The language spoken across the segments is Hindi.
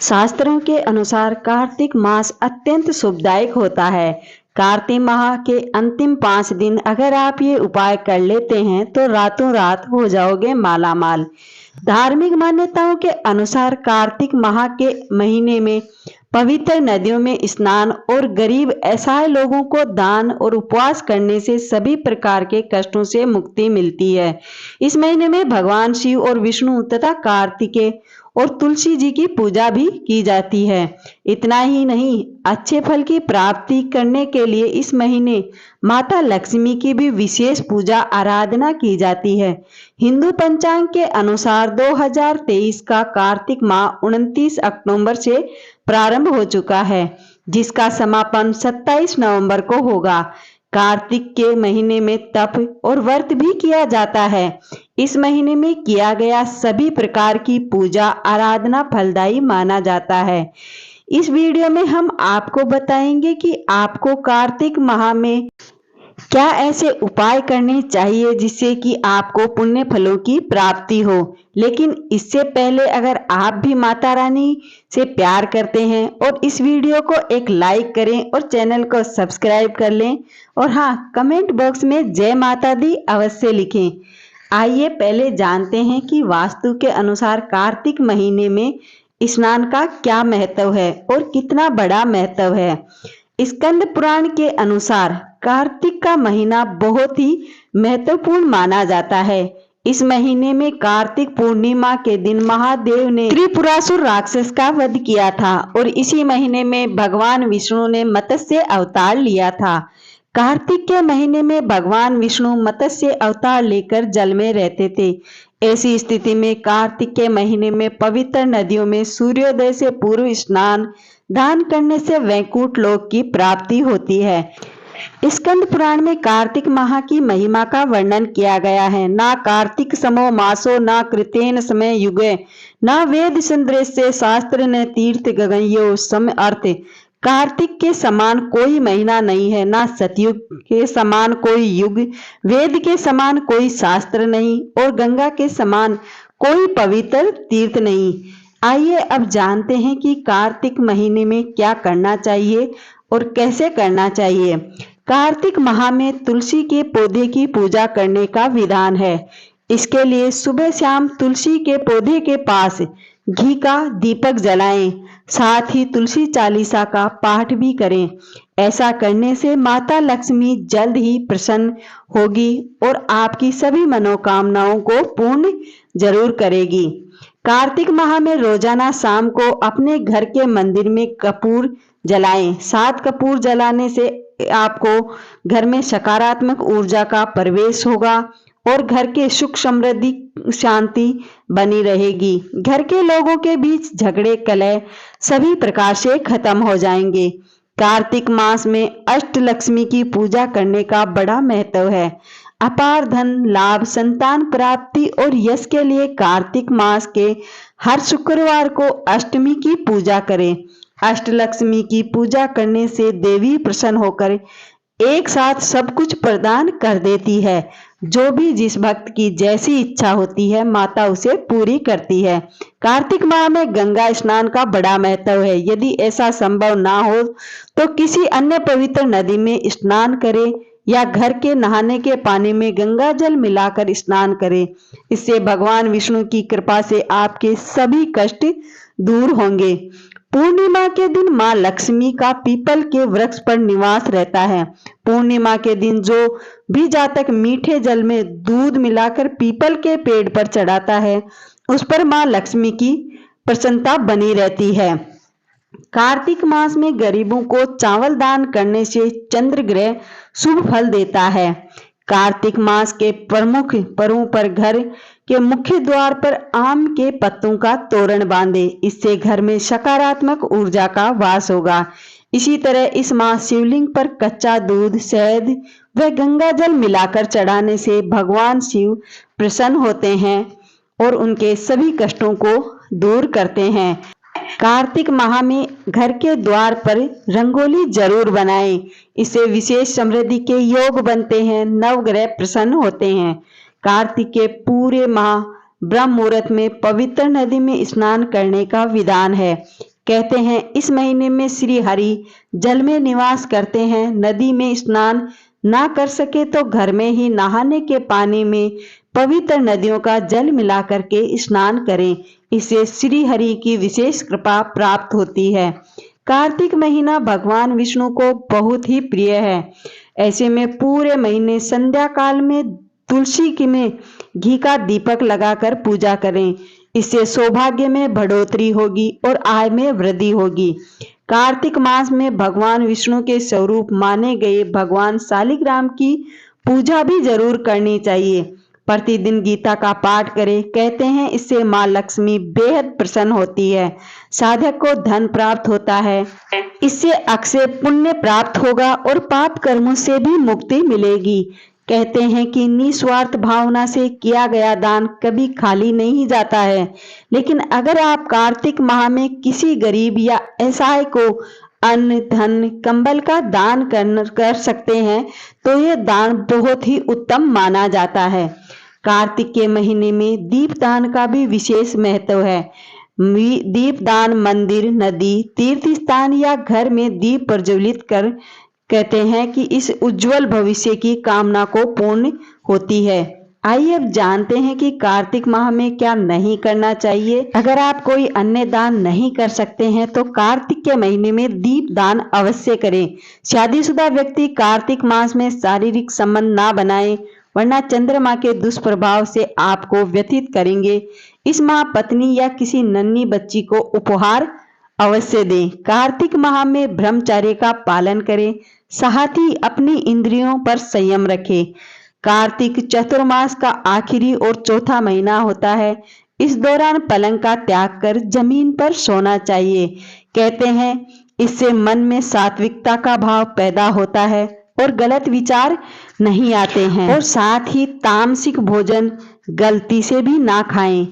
शास्त्रों के अनुसार कार्तिक मास अत्यंत शुभदायक होता है। कार्तिक माह के अंतिम 5 दिन अगर आप ये उपाय कर लेते हैं तो रातों रात हो जाओगे मालामाल। धार्मिक मान्यताओं के अनुसार कार्तिक माह के महीने में पवित्र नदियों में स्नान और गरीब असहाय लोगों को दान और उपवास करने से सभी प्रकार के कष्टों से मुक्ति मिलती है। इस महीने में भगवान शिव और विष्णु तथा कार्तिकेय और तुलसी जी की पूजा भी की जाती है। इतना ही नहीं, अच्छे फल की प्राप्ति करने के लिए इस महीने माता लक्ष्मी की भी विशेष पूजा आराधना की जाती है। हिंदू पंचांग के अनुसार 2023 का कार्तिक माह 29 अक्टूबर से प्रारंभ हो चुका है, जिसका समापन 27 नवंबर को होगा। कार्तिक के महीने में तप और व्रत भी किया जाता है। इस महीने में किया गया सभी प्रकार की पूजा आराधना फलदायी माना जाता है। इस वीडियो में हम आपको बताएंगे कि आपको कार्तिक माह में क्या ऐसे उपाय करने चाहिए जिससे कि आपको पुण्य फलों की प्राप्ति हो। लेकिन इससे पहले अगर आप भी माता रानी से प्यार करते हैं और इस वीडियो को एक लाइक करें और चैनल को सब्सक्राइब कर लें और हाँ, कमेंट बॉक्स में जय माता दी अवश्य लिखें। आइए पहले जानते हैं कि वास्तु के अनुसार कार्तिक महीने में स्नान का क्या महत्व है और कितना बड़ा महत्व है। स्कंद पुराण के अनुसार कार्तिक का महीना बहुत ही महत्वपूर्ण माना जाता है। इस महीने में कार्तिक पूर्णिमा के दिन महादेव ने त्रिपुरासुर राक्षस का वध किया था और इसी महीने में भगवान विष्णु ने मत्स्य अवतार लिया था। कार्तिक के महीने में भगवान विष्णु मत्स्य अवतार लेकर जल में रहते थे। ऐसी स्थिति में कार्तिक के महीने में पवित्र नदियों में सूर्योदय से पूर्व स्नान दान करने से वैकुंठ लोक की प्राप्ति होती है। स्कंद पुराण में कार्तिक माह की महिमा का वर्णन किया गया है। ना कार्तिक समो मासो ना कृतेन समय युगे ना वेद संदृश्य शास्त्र न तीर्थ गगनयो सम अर्थ। कार्तिक के समान कोई महीना नहीं है, ना सतयुग के समान कोई युग, वेद के समान कोई शास्त्र नहीं और गंगा के समान कोई पवित्र तीर्थ नहीं। आइए अब जानते हैं कि कार्तिक महीने में क्या करना चाहिए और कैसे करना चाहिए। कार्तिक माह में तुलसी के पौधे की पूजा करने का विधान है। इसके लिए सुबह शाम तुलसी के पौधे के पास घी का दीपक जलाएं, साथ ही तुलसी चालीसा का पाठ भी करें। ऐसा करने से माता लक्ष्मी जल्द ही प्रसन्न होगी और आपकी सभी मनोकामनाओं को पूर्ण जरूर करेगी। कार्तिक माह में रोजाना शाम को अपने घर के मंदिर में कपूर जलाएं। 7 कपूर जलाने से आपको घर में सकारात्मक ऊर्जा का प्रवेश होगा और घर के सुख समृद्धि शांति बनी रहेगी। घर के लोगों के बीच झगड़े कलह सभी प्रकार से खत्म हो जाएंगे। कार्तिक मास में अष्टलक्ष्मी की पूजा करने का बड़ा महत्व है। अपार धन लाभ, संतान प्राप्ति और यश के लिए कार्तिक मास के हर शुक्रवार को अष्टमी की पूजा करें। अष्टलक्ष्मी की पूजा करने से देवी प्रसन्न होकर एक साथ सब कुछ प्रदान कर देती है। जो भी जिस भक्त की जैसी इच्छा होती है माता उसे पूरी करती है। कार्तिक माह में गंगा स्नान का बड़ा महत्व है। यदि ऐसा संभव ना हो तो किसी अन्य पवित्र नदी में स्नान करें या घर के नहाने के पानी में गंगा जल मिलाकर स्नान करें। इससे भगवान विष्णु की कृपा से आपके सभी कष्ट दूर होंगे। पूर्णिमा के दिन मां लक्ष्मी का पीपल के वृक्ष पर निवास रहता है। पूर्णिमा के दिन जो भी जातक मीठे जल में दूध मिलाकर पीपल के पेड़ पर चढ़ाता है उस पर मां लक्ष्मी की प्रसन्नता बनी रहती है। कार्तिक मास में गरीबों को चावल दान करने से चंद्र ग्रह शुभ फल देता है। कार्तिक मास के प्रमुख पर्वों पर घर के मुख्य द्वार पर आम के पत्तों का तोरण बांधे। इससे घर में सकारात्मक ऊर्जा का वास होगा। इसी तरह इस माह शिवलिंग पर कच्चा दूध, शहद व गंगा जल मिलाकर चढ़ाने से भगवान शिव प्रसन्न होते हैं और उनके सभी कष्टों को दूर करते हैं। कार्तिक माह में घर के द्वार पर रंगोली जरूर बनाएं। इससे विशेष समृद्धि के योग बनते हैं, नवग्रह प्रसन्न होते हैं। कार्तिक के पूरे माह ब्रह्म मुहूर्त में पवित्र नदी में स्नान करने का विधान है। कहते हैं इस महीने में श्री हरि जल में निवास करते हैं। नदी में स्नान ना कर सके तो घर में ही नहाने के पानी में पवित्र नदियों का जल मिला करके स्नान करें। इससे श्री हरि की विशेष कृपा प्राप्त होती है। कार्तिक महीना भगवान विष्णु को बहुत ही प्रिय है। ऐसे में पूरे महीने संध्या काल में तुलसी की में घी का दीपक लगाकर पूजा करें। इससे सौभाग्य में बढ़ोतरी होगी और आय में वृद्धि होगी। कार्तिक मास में भगवान विष्णु के स्वरूप माने गए भगवान शालिग्राम की पूजा भी जरूर करनी चाहिए। प्रतिदिन गीता का पाठ करें। कहते हैं इससे माँ लक्ष्मी बेहद प्रसन्न होती है। साधक को धन प्राप्त होता है। इससे अक्षय पुण्य प्राप्त होगा और पाप कर्मों से भी मुक्ति मिलेगी। कहते हैं कि निस्वार्थ भावना से किया गया दान कभी खाली नहीं जाता है। लेकिन अगर आप कार्तिक माह में किसी गरीब या असहाय को अन्न, धन, कंबल का दान कर सकते हैं तो यह दान बहुत ही उत्तम माना जाता है। कार्तिक के महीने में दीपदान का भी विशेष महत्व है। दीपदान मंदिर, नदी, तीर्थ स्थान या घर में दीप प्रज्वलित कर कहते हैं कि इस उज्जवल भविष्य की कामना को पूर्ण होती है। आइए अब जानते हैं कि कार्तिक माह में क्या नहीं करना चाहिए। अगर आप कोई अन्य दान नहीं कर सकते हैं तो कार्तिक के महीने में दीप दान अवश्य करें। शादीशुदा व्यक्ति कार्तिक मास में शारीरिक संबंध ना बनाए, वरना चंद्रमा के दुष्प्रभाव से आपको व्यथित करेंगे। इस माह पत्नी या किसी नन्ही बच्ची को उपहार अवश्य दें। कार्तिक माह में ब्रह्मचर्य का पालन करें। साथ ही अपनी इंद्रियों पर संयम रखें। कार्तिक चतुर्मास का आखिरी और चौथा महीना होता है। इस दौरान पलंग का त्याग कर जमीन पर सोना चाहिए। कहते हैं इससे मन में सात्विकता का भाव पैदा होता है और गलत विचार नहीं आते हैं। और साथ ही तामसिक भोजन गलती से भी ना खाएं।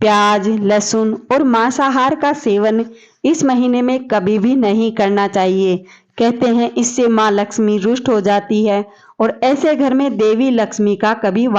प्याज, लहसुन और मांसाहार का सेवन इस महीने में कभी भी नहीं करना चाहिए। कहते हैं इससे माँ लक्ष्मी रुष्ट हो जाती है और ऐसे घर में देवी लक्ष्मी का कभी वास